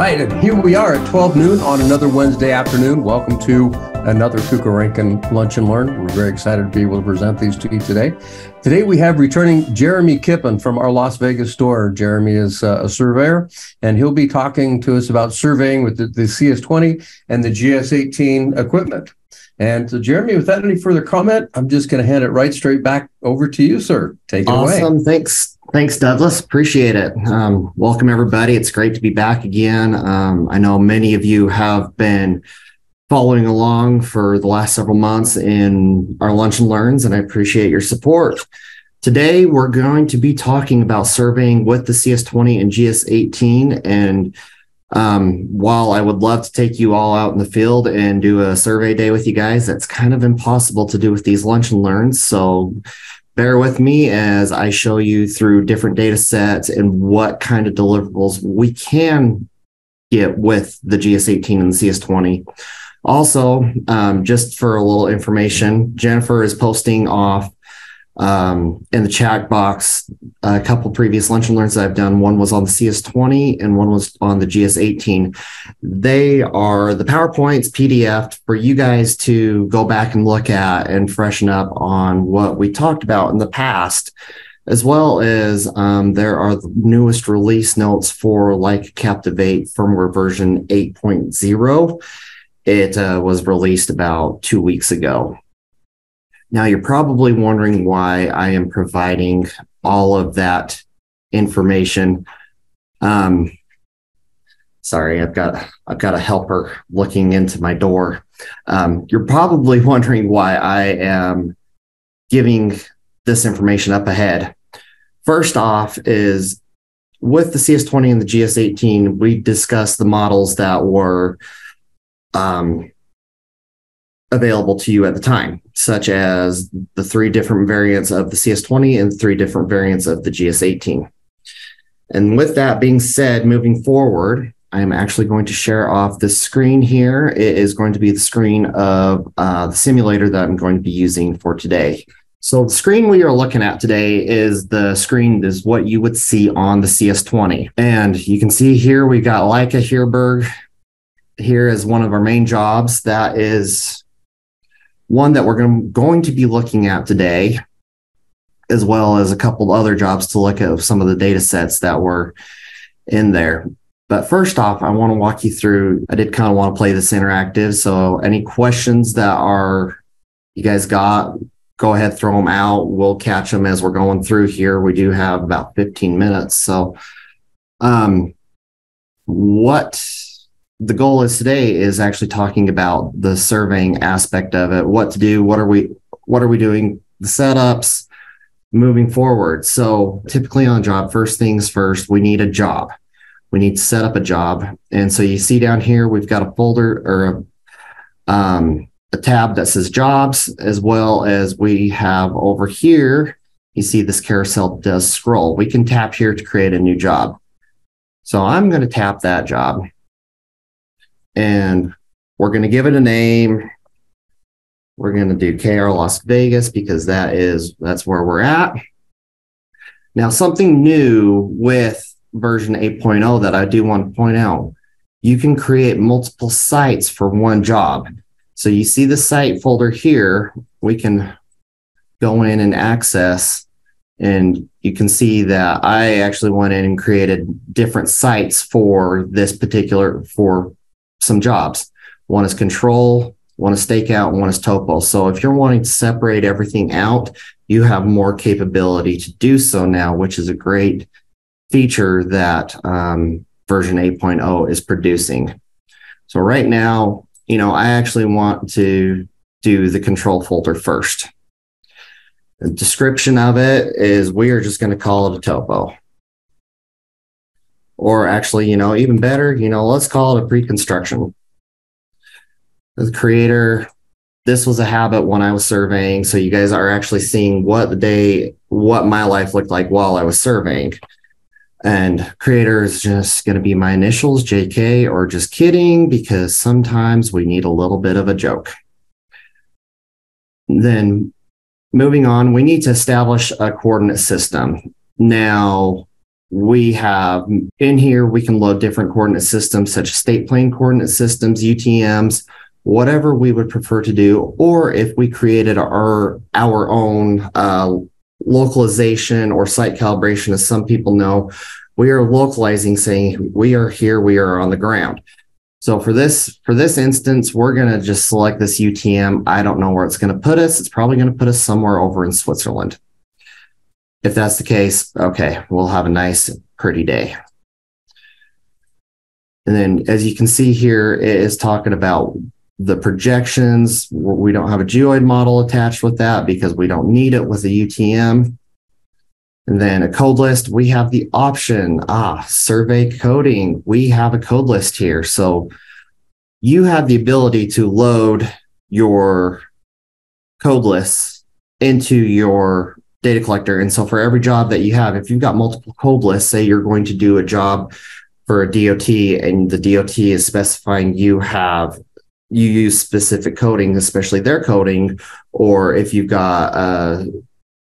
right, and here we are at 12 noon on another Wednesday afternoon. Welcome to another KukerRanken Lunch and Learn. We're very excited to be able to present these to you today. Today we have returning Jeremy Kippen from our Las Vegas store. Jeremy is a surveyor, and he'll be talking to us about surveying with the CS20 and the GS18 equipment. And so, Jeremy, without any further comment, I'm just going to hand it right straight back over to you, sir. Take it away. Awesome. Thanks, Douglas. Appreciate it. Welcome, everybody. It's great to be back again. I know many of you have been following along for the last several months in our Lunch and Learns, and I appreciate your support. Today, we're going to be talking about surveying with the CS20 and GS18. And while I would love to take you all out in the field and do a survey day with you guys, that's kind of impossible to do with these Lunch and Learns. So bear with me as I show you through different data sets and what kind of deliverables we can get with the GS18 and the CS20. Also, just for a little information, Jennifer is posting off in the chat box a couple previous Lunch and Learns that I've done. One was on the CS20 and one was on the GS18. They are the PowerPoints PDF for you guys to go back and look at and freshen up on what we talked about in the past, as well as there are the newest release notes for like Captivate firmware version 8.0. It was released about 2 weeks ago. Now, you're probably wondering why I am providing all of that information. Sorry, I've got a helper looking into my door. You're probably wondering why I am giving this information up ahead. First off is with the CS20 and the GS18, we discussed the models that were available to you at the time, such as the 3 different variants of the CS20 and 3 different variants of the GS18. And with that being said, moving forward, I am actually going to share off this screen here. It is going to be the screen of the simulator that I'm going to be using for today. So the screen we are looking at today is the screen is what you would see on the CS20. And you can see here, we've got Leica Heerberg here as one of our main jobs. That is one that we're going to be looking at today, as well as a couple of other jobs to look at some of the data sets that were in there. But first off, I want to walk you through, I did kind of want to play this interactive. So any questions that you guys got, go ahead, throw them out. We'll catch them as we're going through here. We do have about 15 minutes. So what the goal is today is actually talking about the surveying aspect of it, what to do, what are we doing, the setups moving forward. So typically on a job, first things first, we need a job. We need to set up a job. And so you see down here, we've got a folder or a tab that says jobs, as well as we have over here, you see this carousel does scroll. We can tap here to create a new job. So I'm going to tap that job. And we're going to give it a name. We're going to do KR Las Vegas because that's where we're at. Now, something new with version 8.0 that I do want to point out, you can create multiple sites for one job. So you see the site folder here, we can go in and access, and you can see that I actually went in and created different sites for for some jobs. One is control, one is stakeout, and one is topo. So if you're wanting to separate everything out, you have more capability to do so now, which is a great feature that version 8.0 is producing. So right now, I actually want to do the control folder first. The description of it is we are just going to call it a topo. Or actually, even better, let's call it a pre-construction. The creator, this was a habit when I was surveying. So you guys are actually seeing what my life looked like while I was surveying. And creator is just going to be my initials, JK, or just kidding, because sometimes we need a little bit of a joke. Then moving on, we need to establish a coordinate system. Now, we have in here, we can load different coordinate systems such as state plane coordinate systems, UTMs, whatever we would prefer to do. Or if we created our own localization or site calibration, as some people know, we are localizing, saying we are here, we are on the ground. So for this instance, we're going to just select this UTM. I don't know where it's going to put us. It's probably going to put us somewhere over in Switzerland. If that's the case, okay, we'll have a nice, pretty day. And then as you can see here, it is talking about the projections. We don't have a geoid model attached with that because we don't need it with a UTM. And then a code list, we have the option, survey coding. We have a code list here. So you have the ability to load your code lists into your data collector. And so for every job that you have, if you've got multiple code lists, say you're going to do a job for a DOT and the DOT is specifying you use specific coding, especially their coding, or if you've got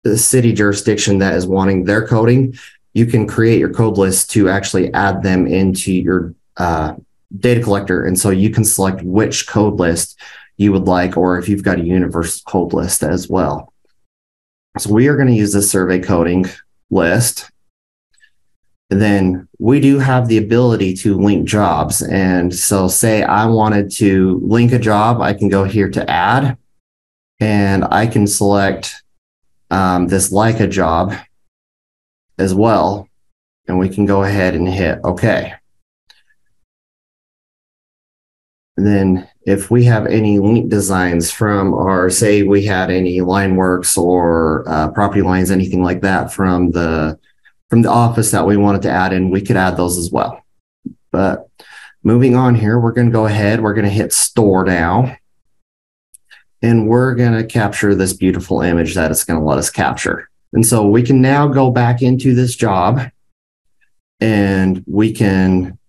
the city jurisdiction that is wanting their coding, you can create your code list to actually add them into your data collector. And so you can select which code list you would like, or if you've got a universal code list as well. So we are going to use this survey coding list. And then we do have the ability to link jobs. And so say I wanted to link a job, I can go here to add, and I can select this Leica job as well. And we can go ahead and hit OK. And then if we have any link designs from our, say we had any line works or property lines, anything like that from the office that we wanted to add in, we could add those as well. But moving on here, we're going to go ahead, we're going to hit store now. And we're going to capture this beautiful image that it's going to let us capture. And so we can now go back into this job and we can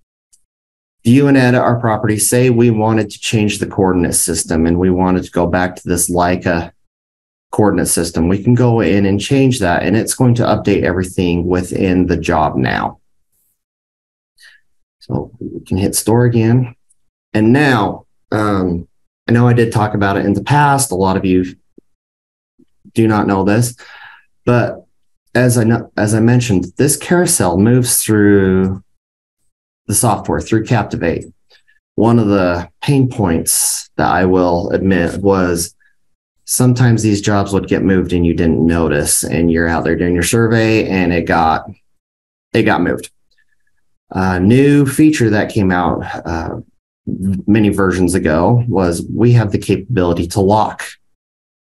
view and edit our property. Say we wanted to change the coordinate system and we wanted to go back to this Leica coordinate system. We can go in and change that, and it's going to update everything within the job now. So we can hit store again. And now, I know I did talk about it in the past. A lot of you do not know this, but as I mentioned, this carousel moves through the software, through Captivate. One of the pain points that I will admit was sometimes these jobs would get moved and you didn't notice, and you're out there doing your survey and it got moved. A new feature that came out many versions ago was we have the capability to lock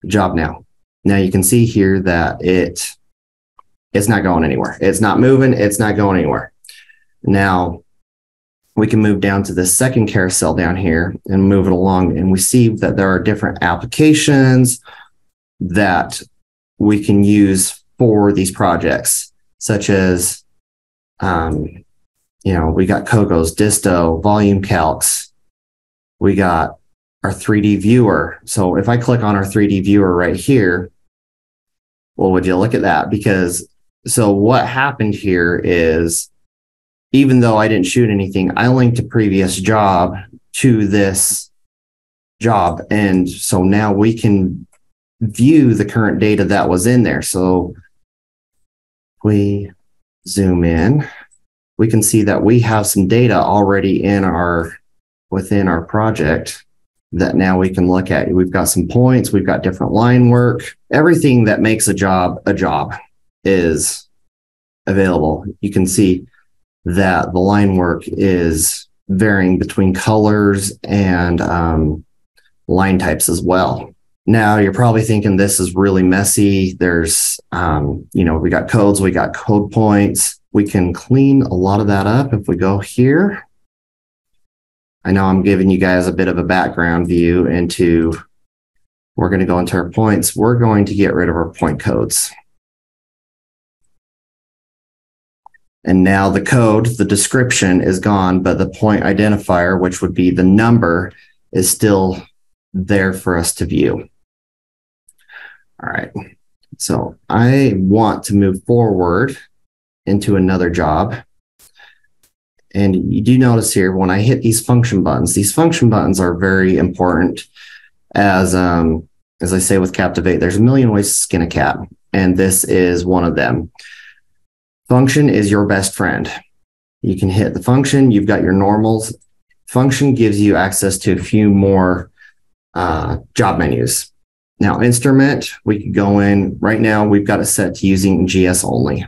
the job now. Now you can see here that it's not going anywhere. It's not moving. It's not going anywhere. Now we can move down to this second carousel down here and move it along. And we see that there are different applications that we can use for these projects, such as, we got Cogos, Disto, volume calcs. We got our 3D viewer. So if I click on our 3D viewer right here, well, would you look at that? So what happened here is, even though I didn't shoot anything, I linked a previous job to this job. And so now we can view the current data that was in there. So we zoom in, we can see that we have some data already within our project that now we can look at. We've got some points, we've got different line work. Everything that makes a job is available. You can see that the line work is varying between colors and line types as well. Now you're probably thinking this is really messy. There's, we got codes, we got code points. We can clean a lot of that up if we go here. I know I'm giving you guys a bit of a background view into, we're going to go into our points. We're going to get rid of our point codes. And now the code, the description is gone, but the point identifier, which would be the number, is still there for us to view. All right. So I want to move forward into another job. And you do notice here, when I hit these function buttons are very important. As I say with Captivate, there's a million ways to skin a cat, and this is one of them. Function is your best friend. You can hit the function, you've got your normals. Function gives you access to a few more job menus. Now, instrument, we can go in. Right now, we've got it set to using GS only.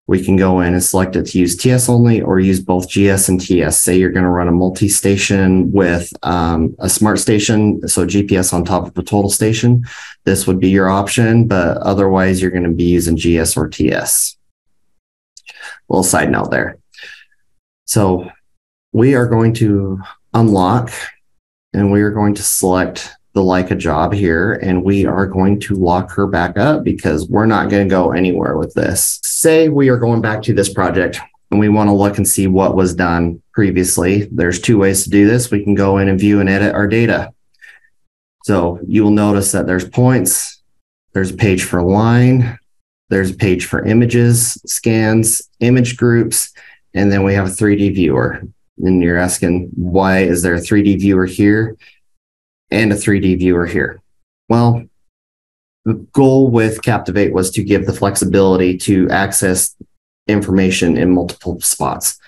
We can go in and select it to use TS only or use both GS and TS. Say you're going to run a multi-station with a smart station, so GPS on top of a total station. This would be your option, but otherwise you're going to be using GS or TS. Little side note there. So we are going to unlock and we are going to select the Leica job here, and we are going to lock her back up because we're not going to go anywhere with this. Say we are going back to this project and we want to look and see what was done previously. There's two ways to do this. We can go in and view and edit our data. So you will notice that there's points, there's a page for line, there's a page for images, scans, image groups, and then we have a 3D viewer. And you're asking, why is there a 3D viewer here and a 3D viewer here? Well, the goal with Captivate was to give the flexibility to access information in multiple spots.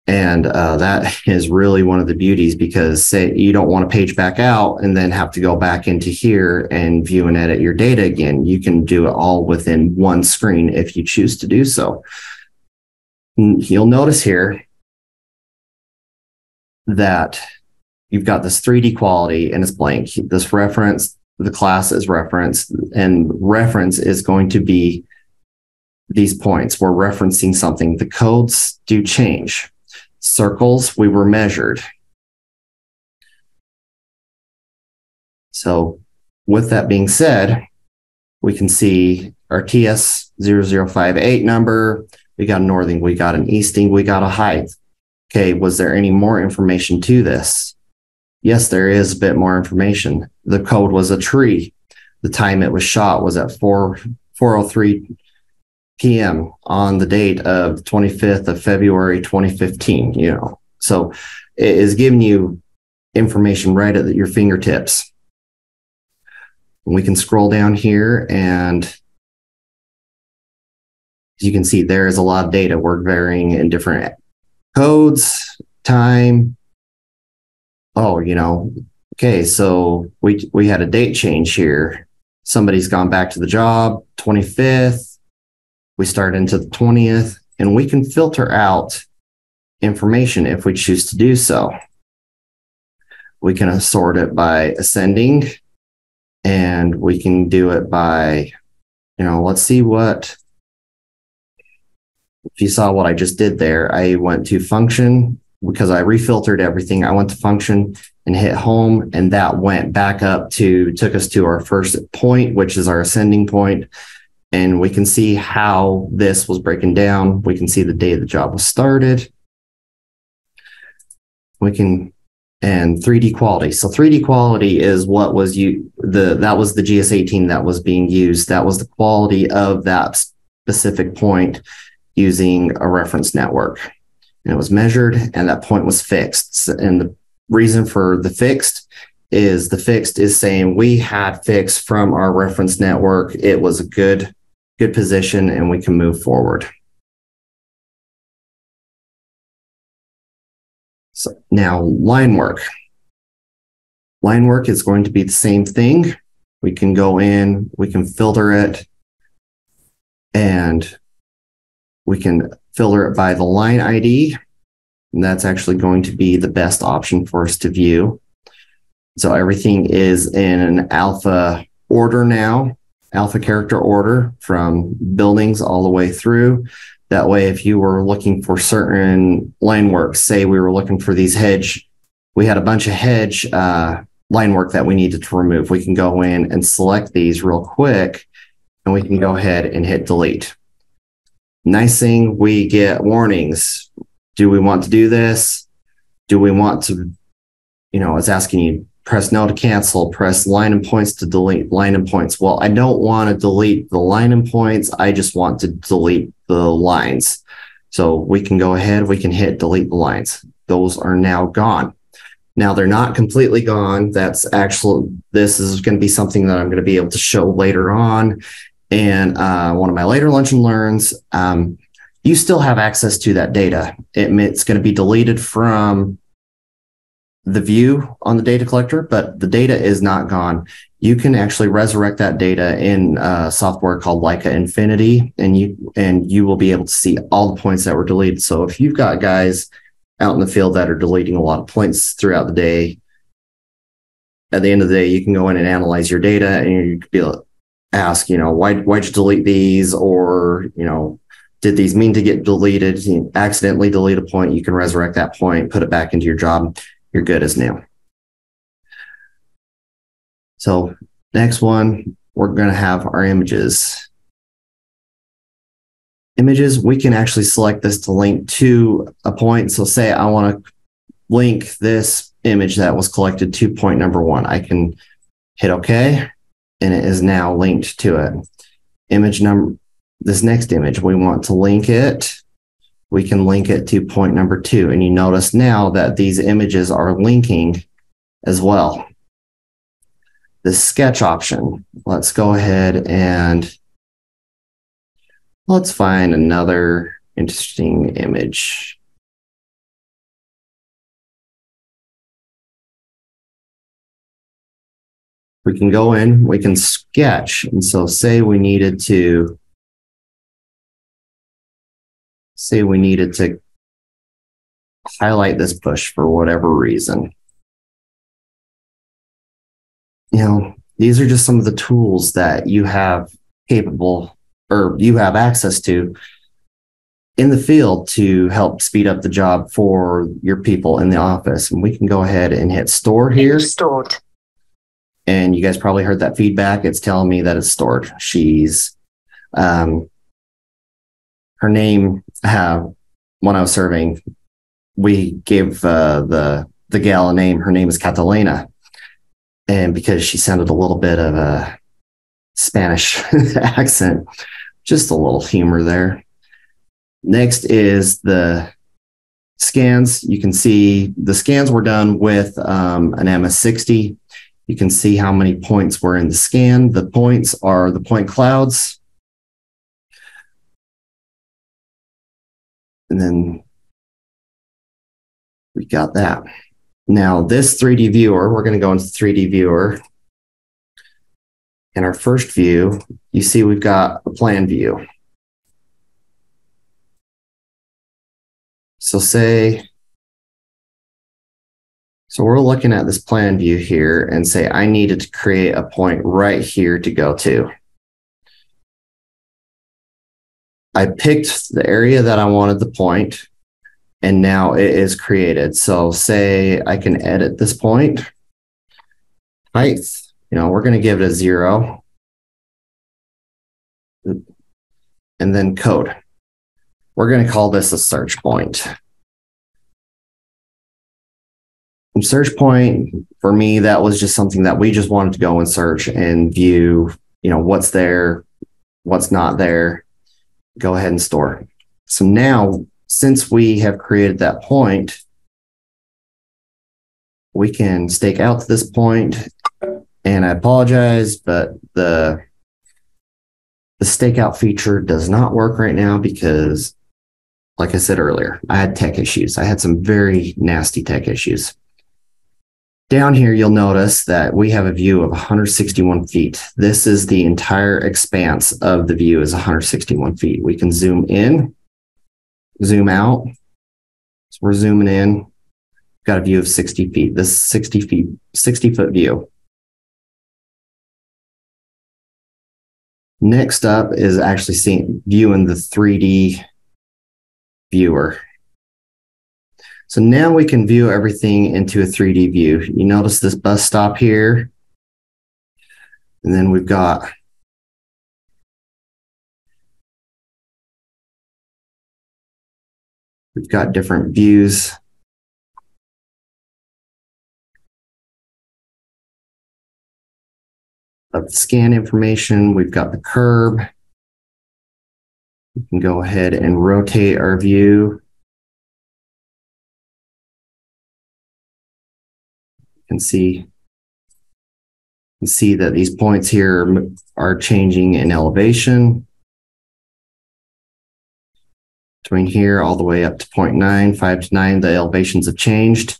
And that is really one of the beauties, because say you don't want to page back out and then have to go back into here and view and edit your data again. You can do it all within one screen if you choose to do so. You'll notice here that you've got this 3D quality and it's blank. This reference, the class is reference, and reference is going to be these points. We're referencing something. The codes do change. Circles, we were measured. So with that being said, we can see our TS0058 number. We got a northing, we got an easting, we got a height. Okay, was there any more information to this? Yes, there is a bit more information. The code was a tree. The time it was shot was at 4:03 p.m. on the date of 25th of February 2015. So it is giving you information right at your fingertips. We can scroll down here, and as you can see, there is a lot of data. We're varying in different codes, time. Oh, okay, so we had a date change here. Somebody's gone back to the job, 25th. We start into the 20th, and we can filter out information if we choose to do so. We can sort it by ascending, and we can do it by, let's see what, if you saw what I just did there, I went to function because I refiltered everything. I went to function and hit home, and that went back up took us to our first point, which is our ascending point. And we can see how this was breaking down. We can see the day the job was started. And 3D quality. So 3D quality is what was that was the GS18 that was being used. That was the quality of that specific point using a reference network. And it was measured, and that point was fixed. And the reason for the fixed is saying we had fixed from our reference network. It was a good position, and we can move forward. So now line work. Line work is going to be the same thing. We can go in, we can filter it, and we can filter it by the line ID. And that's actually going to be the best option for us to view. So everything is in an alpha order now, alpha character order from buildings all the way through. That way, if you were looking for certain line work, say we were looking for these hedge, we had a bunch of hedge line work that we needed to remove. We can go in and select these real quick, and we can go ahead and hit delete. Nice thing, we get warnings. Do we want to do this? Do we want to, it's asking you, press no to cancel, press line and points to delete line and points. Well, I don't want to delete the line and points. I just want to delete the lines. So we can go ahead, we can hit delete the lines. Those are now gone. Now they're not completely gone. This is going to be something that I'm going to be able to show later on. And one of my later lunch and learns, you still have access to that data. It's going to be deleted from the view on the data collector, but the data is not gone. You can actually resurrect that data in software called Leica Infinity, and you will be able to see all the points that were deleted. So if you've got guys out in the field that are deleting a lot of points throughout the day, at the end of the day, you can go in and analyze your data, and you could be able to ask, why'd you delete these, or did these mean to get deleted? You accidentally delete a point, you can resurrect that point, put it back into your job. You're good as new. So next one, we're going to have our images. Images, we can actually select this to link to a point. So say I want to link this image that was collected to point number 1. I can hit OK, and it is now linked to it. This next image, we want to link it. We can link it to point number 2. And you notice now that these images are linking as well. The sketch option, let's go ahead and let's find another interesting image. We can go in, we can sketch. And so say we needed to highlight this push for whatever reason. These are just some of the tools that you have access to in the field to help speed up the job for your people in the office. And we can go ahead and hit store here. Stored. And you guys probably heard that feedback. It's telling me that it's stored. Her name, when I was serving, we gave the gal a name. Her name is Catalina. And because she sounded a little bit of a Spanish accent, just a little humor there. Next is the scans. You can see the scans were done with an MS60. You can see how many points were in the scan. The points are the point clouds. And then we got that. Now this 3D viewer, we're going to go into 3D viewer. In our first view, you see we've got a plan view. So we're looking at this plan view here and say I needed to create a point right here to go to. I picked the area that I wanted the point, and now it is created. So say I can edit this point. Height, we're going to give it a 0. And then code. We're going to call this a search point. And search point, for me, that was just something that we just wanted to go and search and view, what's there, what's not there. Go ahead and store. So now, since we have created that point, we can stake out to this point. And I apologize, but the stakeout feature does not work right now because, like I said earlier, I had tech issues. I had some very nasty tech issues. Down here, you'll notice that we have a view of 161 feet. This is the entire expanse of the view is 161 feet. We can zoom in, zoom out. So we're zooming in. Got a view of 60 feet. This is 60-foot view. Next up is actually viewing the 3D viewer. So now we can view everything into a 3D view. You notice this bus stop here. And then we've got different views. Of the scan information, we've got the curb. We can go ahead and rotate our view. You can see that these points here are changing in elevation. Between here all the way up to 0.9, 5 to 9, the elevations have changed.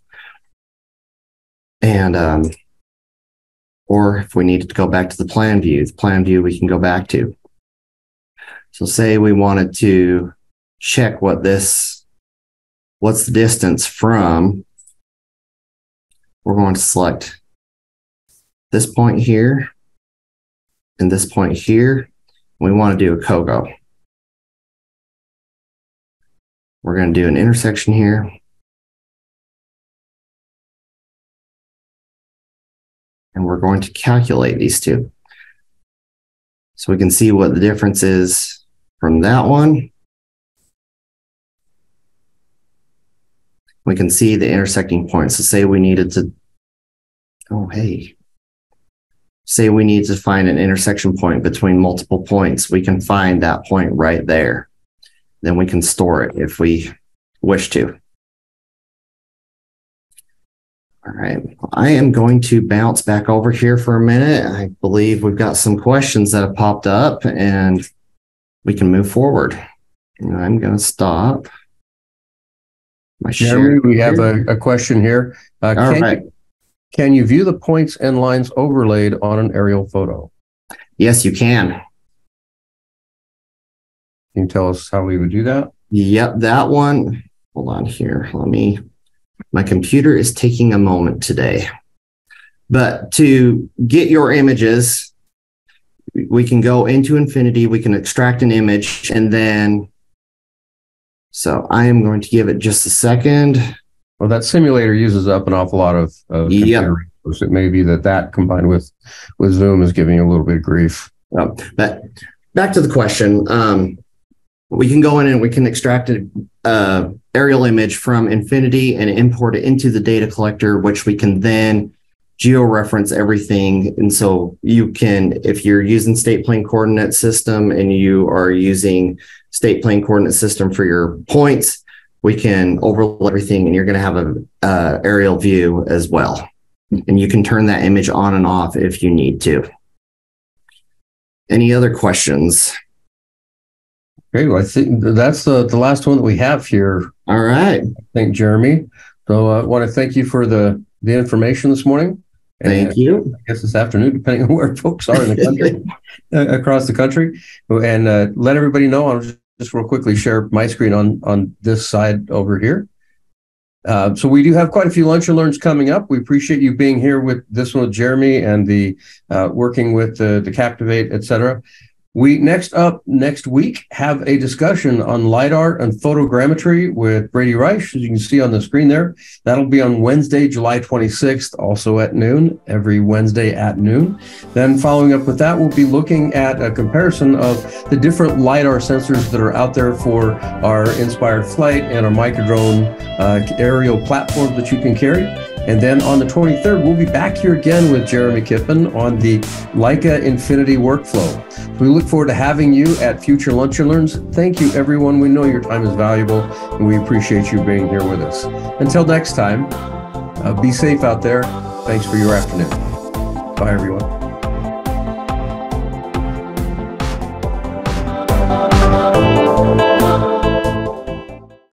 And or if we needed to go back to the plan view we can go back to. So say we wanted to check what's the distance from, we're going to select this point here and this point here. We want to do a COGO. We're going to do an intersection here. And we're going to calculate these two. So we can see what the difference is from that one. We can see the intersecting points. So say we needed to, say we need to find an intersection point between multiple points. We can find that point right there. Then we can store it if we wish to. All right, I am going to bounce back over here for a minute. I believe we've got some questions that have popped up and we can move forward. And I'm going to stop my share. Jeremy, we have a question here. Can you view the points and lines overlaid on an aerial photo? Yes, you can. Can you tell us how we would do that? Yep, that one. Hold on here. My computer is taking a moment today. But to get your images, we can go into Infinity, we can extract an image, and then, so I am going to give it just a second. Well, that simulator uses up an awful lot of computer resources. It may be that combined with Zoom is giving you a little bit of grief. But back to the question. We can go in and we can extract an aerial image from Infinity and import it into the data collector, which we can then georeference everything. And so you can, if you're using state plane coordinate system and you are using state plane coordinate system for your points, we can overlay everything and you're going to have a aerial view as well. And you can turn that image on and off if you need to. Any other questions? Okay, well, I think that's the last one that we have here. All right. Thank Jeremy. So I want to thank you for the information this morning. Thank you. I guess this afternoon, depending on where folks are in the country, across the country. And let everybody know, I'll just real quickly share my screen on this side over here. So we do have quite a few lunch and learns coming up. We appreciate you being here with this one with Jeremy and the working with the Captivate, et cetera. We next week have a discussion on LiDAR and photogrammetry with Brady Reich, as you can see on the screen there. That'll be on Wednesday, July 26th, also at noon, every Wednesday at noon. Then following up with that, we'll be looking at a comparison of the different LiDAR sensors that are out there for our inspired flight and our microdrone aerial platforms that you can carry. And then on the 23rd, we'll be back here again with Jeremy Kippen on the Leica Infinity workflow. We look forward to having you at future Lunch and Learns. Thank you, everyone. We know your time is valuable, and we appreciate you being here with us. Until next time, be safe out there. Thanks for your afternoon. Bye, everyone.